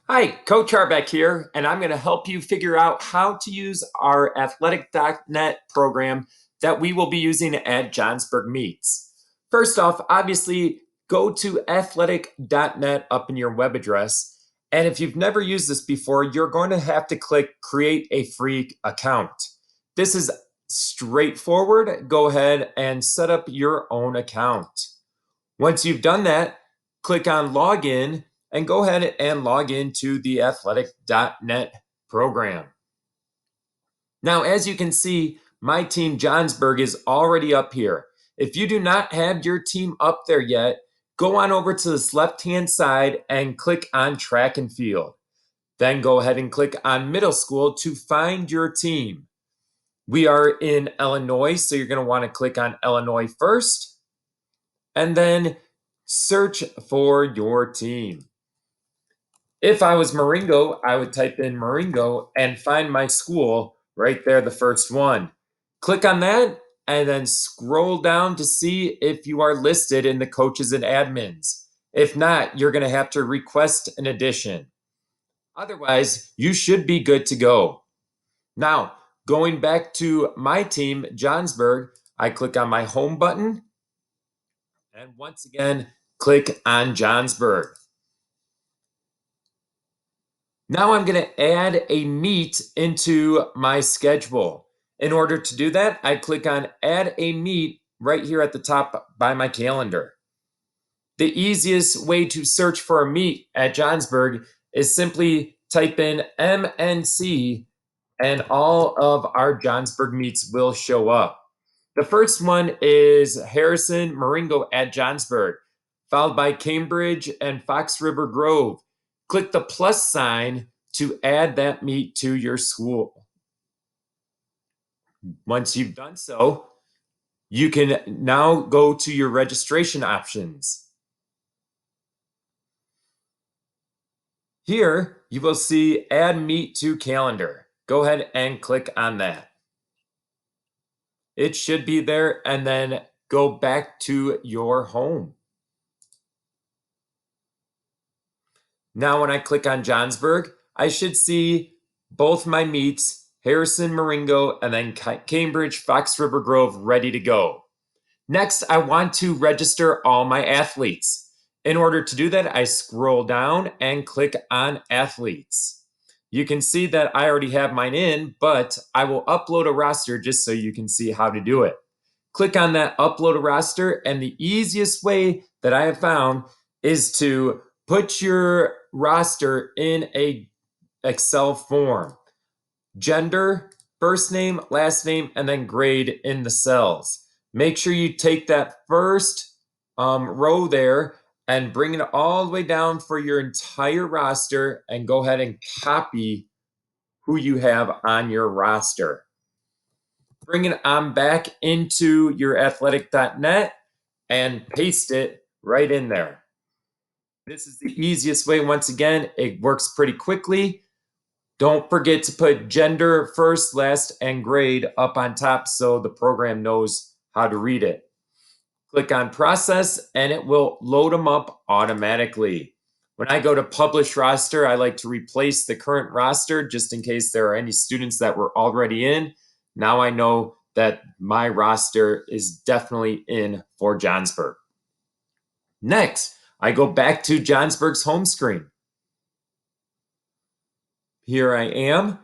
Hi, Coach Harbeck here, and I'm going to help you figure out how to use our athletic.net program that we will be using at Johnsburg Meets. First off, obviously, go to athletic.net up in your web address, and if you've never used this before, you're going to have to click Create a Free Account. This is straightforward. Go ahead and set up your own account. Once you've done that, click on Login and go ahead and log into the athletic.net program. Now, as you can see, my team Johnsburg is already up here. If you do not have your team up there yet, go on over to this left-hand side and click on Track and Field. Then go ahead and click on Middle School to find your team. We are in Illinois, so you're going to want to click on Illinois first, and then search for your team. If I was Marengo, I would type in Marengo and find my school right there, the first one. Click on that and then scroll down to see if you are listed in the coaches and admins. If not, you're going to have to request an addition. Otherwise, you should be good to go. Now, going back to my team, Johnsburg, I click on my home button and once again, click on Johnsburg. Now I'm going to add a meet into my schedule. In order to do that, I click on Add a Meet right here at the top by my calendar. The easiest way to search for a meet at Johnsburg is simply type in MNC and all of our Johnsburg meets will show up. The first one is Harrison Marengo at Johnsburg, followed by Cambridge and Fox River Grove. Click the plus sign to add that meet to your school. Once you've done so, you can now go to your registration options. Here, you will see Add Meet to Calendar. Go ahead and click on that. It should be there, and then go back to your home. Now, when I click on Johnsburg, I should see both my meets, Harrison Marengo, and then Cambridge Fox River Grove ready to go. Next, I want to register all my athletes. In order to do that, I scroll down and click on Athletes. You can see that I already have mine in, but I will upload a roster just so you can see how to do it. Click on that Upload a Roster, and the easiest way that I have found is to put your roster in a Excel form. Gender, first name, last name, and then grade in the cells. Make sure you take that first row there and bring it all the way down for your entire roster and go ahead and copy who you have on your roster. Bring it on back into your athletic.net and paste it right in there. This is the easiest way. Once again, it works pretty quickly. Don't forget to put gender first, last, and grade up on top so the program knows how to read it. Click on process and it will load them up automatically. When I go to publish roster, I like to replace the current roster just in case there are any students that were already in. Now I know that my roster is definitely in for Johnsburg. Next, I go back to Johnsburg's home screen. Here I am.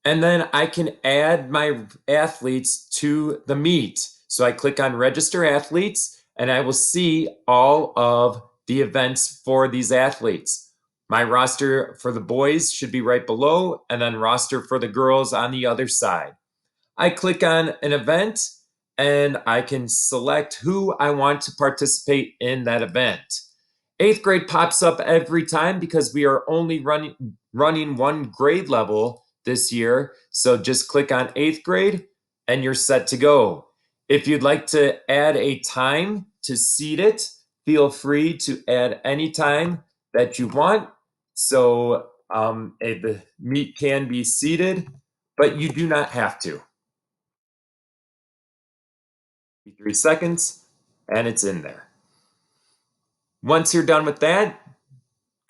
And then I can add my athletes to the meet. So I click on register athletes and I will see all of the events for these athletes. My roster for the boys should be right below, and then roster for the girls on the other side. I click on an event and I can select who I want to participate in that event. Eighth grade pops up every time because we are only running one grade level this year. So just click on eighth grade and you're set to go. If you'd like to add a time to seed it, feel free to add any time that you want. So the meet can be seated, but you do not have to. 3 seconds and it's in there. Once you're done with that,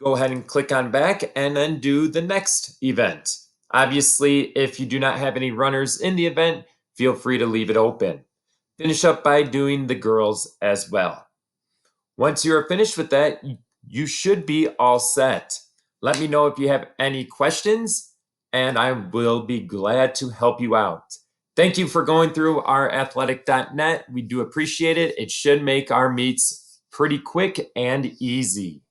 go ahead and click on back and then do the next event. Obviously, if you do not have any runners in the event, feel free to leave it open. Finish up by doing the girls as well. Once you are finished with that, you should be all set. Let me know if you have any questions, and I will be glad to help you out. Thank you for going through our athletic.net. We do appreciate it. It should make our meets pretty quick and easy.